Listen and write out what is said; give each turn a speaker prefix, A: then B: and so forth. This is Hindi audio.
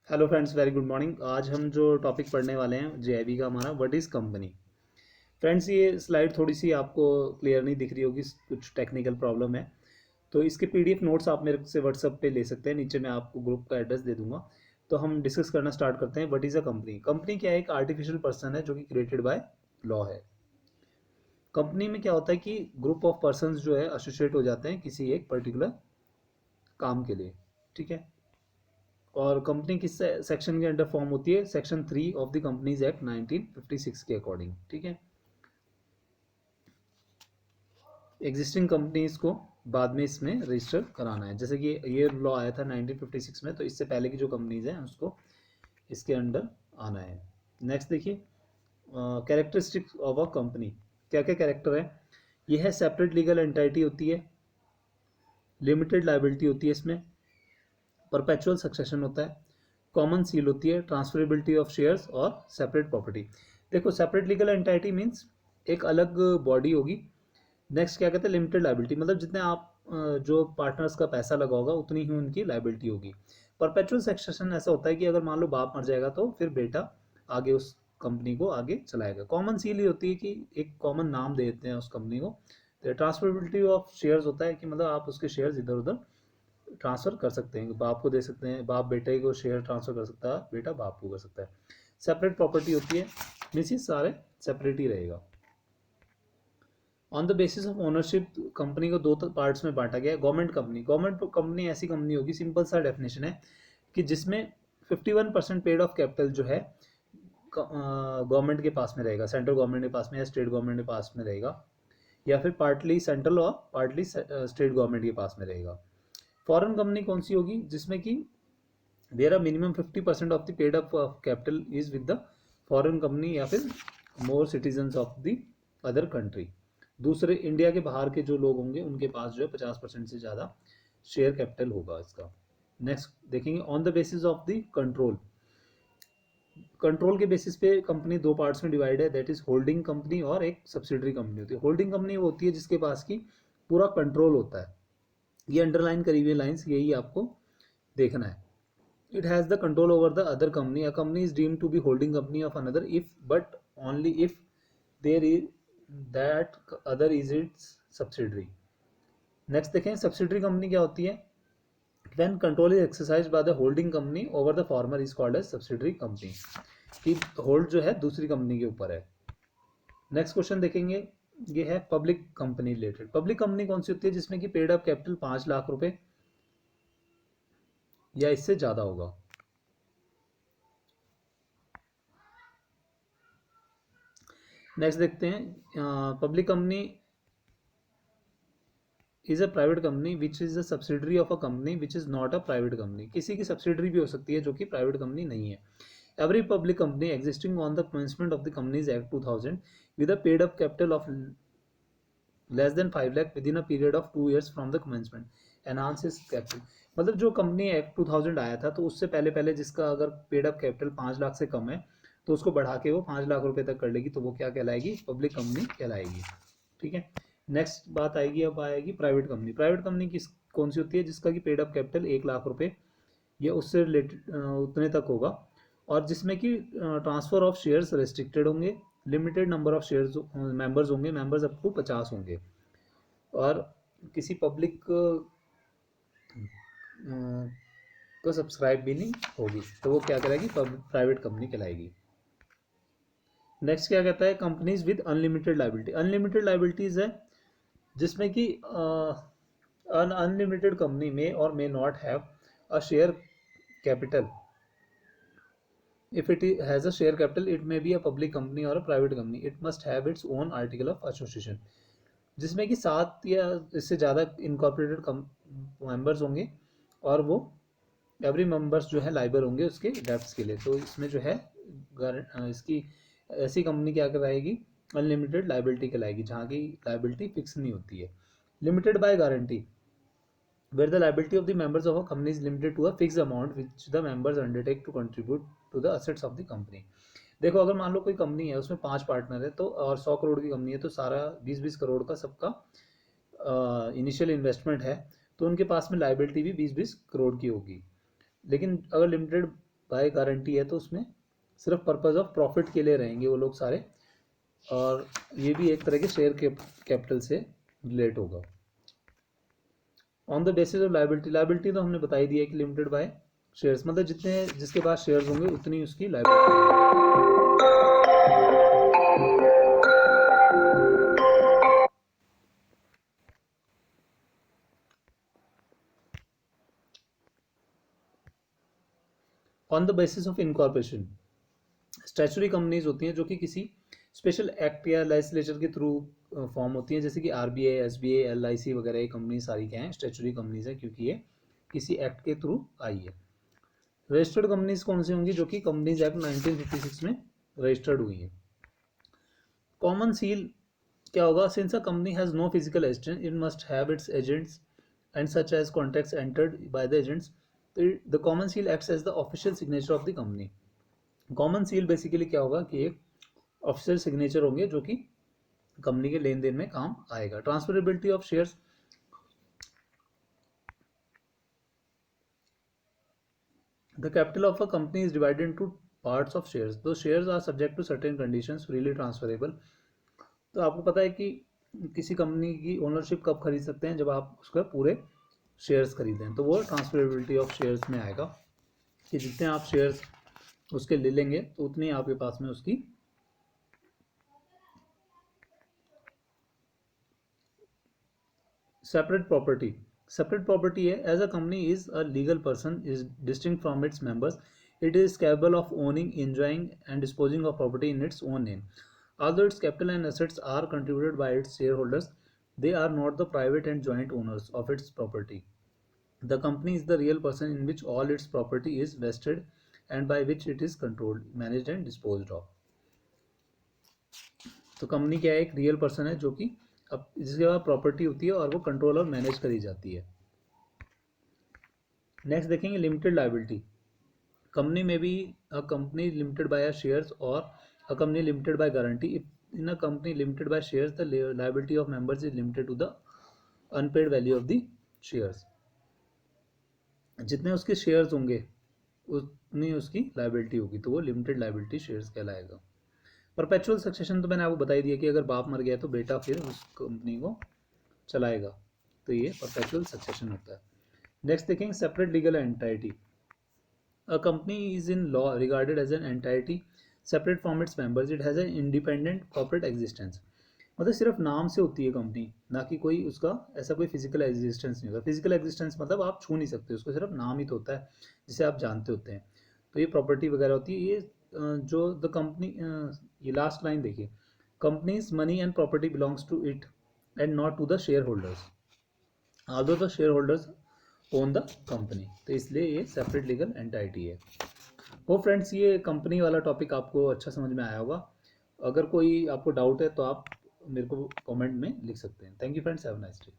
A: Hello friends, very good morning. आज हम जो टॉपिक पढ़ने वाले हैं जेआईबी का, हमारा व्हाट इज़ कंपनी। फ्रेंड्स, ये स्लाइड थोड़ी सी आपको क्लियर नहीं दिख रही होगी, कुछ टेक्निकल प्रॉब्लम है। तो इसके पीडीएफ नोट्स आप मेरे से व्हाट्सएप पे ले सकते हैं, नीचे मैं आपको ग्रुप का एड्रेस दे दूंगा। तो हम डिस्कस करना स्टार्ट करते हैं। What is a company. Company क्या है? एक आर्टिफिशियल पर्सन है जो कि क्रिएटेड बाय लॉ है। कंपनी में क्या होता है कि ग्रुप ऑफ पर्सनस जो है एसोसिएट हो जाते हैं किसी एक पर्टिकुलर काम के लिए। ठीक है। और कंपनी किस सेक्शन के अंडर फॉर्म होती है? Section 3 of the companies act 1956 के अकॉर्डिंग। ठीक है। एग्जिस्टिंग कंपनीज को बाद में इसमें रजिस्टर कराना है। जैसे कि ये लॉ आया था 1956 में, तो इससे पहले की जो कंपनीज हैं उसको इसके अंडर आना है। नेक्स्ट देखिए, कैरेक्टरिस्टिक्स ऑफ अ कंपनी। क्या क्या कैरेक्टर है? ये है सेपरेट लीगल एंटाइटी होती है, लिमिटेड लाइबिलिटी होती है इसमें, परपेचुअल सक्सेशन होता है, कॉमन सील होती है, ट्रांसफरेबिलिटी ऑफ शेयर्स और सेपरेट प्रॉपर्टी। देखो, सेपरेट लीगल एंटाइटी मीन्स एक अलग बॉडी होगी। नेक्स्ट क्या कहते हैं? लिमिटेड लाइबिलिटी, मतलब जितने आप जो पार्टनर्स का पैसा लगा होगा उतनी ही उनकी लाइबिलिटी होगी। परपेचुअल सक्सेशन ऐसा होता है कि अगर मान लो बाप मर जाएगा तो फिर बेटा आगे उस कंपनी को आगे चलाएगा। कॉमन सील ये होती है कि एक कॉमन नाम दे देते हैं उस कंपनी को। तो ट्रांसफरेबिलिटी ऑफ शेयर्स होता है कि मतलब आप उसके शेयर्स इधर उधर ट्रांसफर कर सकते हैं, बाप को दे सकते हैं, बाप बेटे को शेयर ट्रांसफर कर सकता है, बेटा बाप को कर सकता है। सेपरेट प्रॉपर्टी होती है, मीन्स ये सारे सेपरेट ही रहेगा। On the basis of ownership company को दो पार्ट्स में बांटा गया है। गवर्नमेंट कंपनी ऐसी कंपनी होगी, सिंपल सा डेफिनेशन है कि जिसमें 51% पेड ऑफ कैपिटल जो है गवर्नमेंट के पास में रहेगा, सेंट्रल गवर्नमेंट के पास में या स्टेट गवर्नमेंट के पास में रहेगा, या फिर पार्टली सेंट्रल और पार्टली स्टेट गवर्नमेंट के पास में रहेगा। फॉरेन कंपनी कौन सी होगी? जिसमें कि there are minimum 50% of the paid up capital is with the foreign company या फिर more citizens of the other country. दूसरे इंडिया के बाहर के जो लोग होंगे उनके पास जो है 50% से ज़्यादा शेयर कैपिटल होगा इसका। नेक्स्ट देखेंगे, on the basis of the control. Control के बेसिस पे कंपनी दो पार्ट्स में डिवाइड है, दैट इज होल्डिंग कंपनी और एक सब्सिडरी कंपनी होती है। होल्डिंग कंपनी वो होती है जिसके पास की पूरा कंट्रोल होता है। ये अंडरलाइन करी हुई लाइन्स यही आपको देखना है। It has the control over the other company. A company is deemed to be holding company of another if but only if there is that other is its subsidiary. Next देखें, सब्सिडरी कंपनी क्या होती है? When control is exercised by the holding company over the former is called as subsidiary company. कि होल्ड जो है दूसरी कंपनी के ऊपर है। नेक्स्ट क्वेश्चन देखेंगे, ये है public company related. Public company कौन सी होती है? जिसमें कि पेड अप कैपिटल 5 लाख रुपए या इससे ज़्यादा होगा। नेक्स्ट देखते हैं, public company is a private company which is a subsidiary of a company which is not a private company. किसी की सब्सिडरी भी हो सकती है जो कि प्राइवेट कंपनी नहीं है। Every public company existing on the commencement of the companies act 2000 with a paid up capital of less than 5 lakh with in a period of 2 years from the commencement enhance his capital. मतलब जो कंपनी एक्ट 2000 आया था तो उससे पहले पहले जिसका अगर पेड अप कैपिटल 5 लाख से कम है तो उसको बढ़ा के वो 5 लाख रुपए तक कर लेगी, तो वो क्या कहलाएगी? पब्लिक कंपनी कहलाएगी। ठीक है। नेक्स्ट बात आएगी, अब आएगी प्राइवेट कंपनी। प्राइवेट कंपनी किस कौन सी होती है? जिसका कि पेड अप कैपिटल 1 लाख रुपए या उससे रिलेटेड उतने तक होगा, और जिसमें कि ट्रांसफर ऑफ शेयर्स रेस्ट्रिक्टेड होंगे, limited number of shares members होंगे, मेंबर्स अप टू 50 होंगे, और किसी पब्लिक को सब्सक्राइब भी नहीं होगी, तो वो क्या कहलाएगी? प्राइवेट कंपनी कहलाएगी। नेक्स्ट क्या कहता है? Companies with unlimited liability. Unlimited liabilities है जिसमें कि an unlimited company may or may not have a share capital. If it has a share capital, it may be a public company or a private company. It must have its own article of association. जिसमें कि 7 या इससे ज़्यादा इनकॉर्पोरेटेड मेंबर्स होंगे और वो एवरी मेंबर्स जो है लाइबर होंगे उसके डेप्ट्स के लिए। तो इसमें जो है इसकी ऐसी कंपनी क्या कराएगी? अनलिमिटेड लाइबिलिटी कहलाएगी, जहाँ की लाइबिलिटी फिक्स नहीं होती है। Limited by guarantee, where the liability of the members of a company is limited to a fixed amount which the members undertake to contribute to the assets of the company. देखो, अगर मान लो कोई कंपनी है उसमें 5 पार्टनर है तो और 100 करोड़ की कंपनी है तो सारा 20-20 करोड़ का सबका इनिशियल इन्वेस्टमेंट है, तो उनके पास में लाइबिलिटी भी 20-20 करोड़ की होगी। लेकिन अगर लिमिटेड बाय गारंटी है तो उसमें सिर्फ पर्पज ऑफ प्रॉफिट के लिए रहेंगे वो लोग सारे, और ये भी एक तरह के शेयर कैपिटल से रिलेट होगा। On the basis of liability, liability तो हमने बता ही दिया कि लिमिटेड बाय शेयर्स, मतलब जितने जिसके पास शेयर्स होंगे उतनी उसकी liability. On the basis of incorporation, statutory companies होती हैं जो कि किसी स्पेशल एक्ट या लेजिस्लेचर के थ्रू फॉर्म होती हैं, जैसे कि आरबीआई, एसबीआई, एलआईसी वगैरह ये कंपनी सारी क्या हैं, स्टैचुरी कंपनीज है, क्योंकि ये किसी एक्ट के थ्रू आई है। रजिस्टर्ड कंपनीज कौन सी होंगी, जो कि कंपनीज एक्ट 1956 में रजिस्टर्ड हुई है। कॉमन सील क्या होगा, since a company has no physical agent it must have its agents and such as contracts entered by the agents, the common seal acts as the official signature of the company. Common seal basically क्या होगा कि एक ऑफिशियल सिग्नेचर होंगे जो कि कंपनी के लेन देन में काम आएगा। Transferability of shares, the capital of a company is divided into parts of shares, दो shares are subject to certain conditions freely transferable. तो आपको पता है कि किसी कंपनी की ओनरशिप कब खरीद सकते हैं, जब आप उसका पूरे शेयर्स खरीदें, तो वो ट्रांसफरेबिलिटी ऑफ शेयर्स में आएगा कि जितने आप शेयर्स उसके ले लेंगे तो उतनी आपके पास में उसकी सेपरेट प्रॉपर्टी। सेपरेट प्रॉपर्टी है, as a company is a legal person is distinct from its members, it is capable of owning, enjoying and disposing of property in its own name. Although its capital and assets are contributed by its shareholders, they are not the private and joint owners of its property. The company is the real person in which all its property is vested and by which it is controlled, managed and disposed of. तो कंपनी क्या है, एक रियल पर्सन है जो कि अब जिसके पास प्रॉपर्टी होती है और वो कंट्रोल और मैनेज करी जाती है। नेक्स्ट देखेंगे लिमिटेड लाइबिलिटी। कंपनी में भी a company limited by shares और a company limited by guarantee. In a company limited by shares the liability of members is limited to the unpaid value of the shares. जितने उसके शेयर्स होंगे उतनी उसकी लाइबिलिटी होगी, तो वो लिमिटेड लाइबिलिटी शेयर्स कहलाएगा। परपेचुअल सक्सेशन तो मैंने आपको बता ही दिया कि अगर बाप मर गया तो बेटा फिर उस कंपनी को चलाएगा, तो ये परपेचुअल सक्सेशन होता है। नेक्स्ट देखेंगे separate legal entity. A company is in law regarded as an entity separate from its members, it has an independent corporate existence. मतलब सिर्फ नाम से होती है कंपनी, ना कि कोई उसका ऐसा कोई फिजिकल एग्जिस्टेंस नहीं होता। फिजिकल एग्जिस्टेंस मतलब आप छू नहीं सकते उसको, सिर्फ नाम ही तो होता है जिसे आप जानते होते हैं। तो ये प्रॉपर्टी वगैरह होती है। ये जो द कंपनी, ये लास्ट लाइन देखिए, companies money and property belongs to it and not to the shareholders, although the shareholders own the company. तो इसलिए ये सेपरेट लीगल एंटाइटी है। वो फ्रेंड्स, ये कंपनी वाला टॉपिक आपको अच्छा समझ में आया होगा। अगर कोई आपको डाउट है तो आप मेरे को कमेंट में लिख सकते हैं। Thank you friends, have a nice day.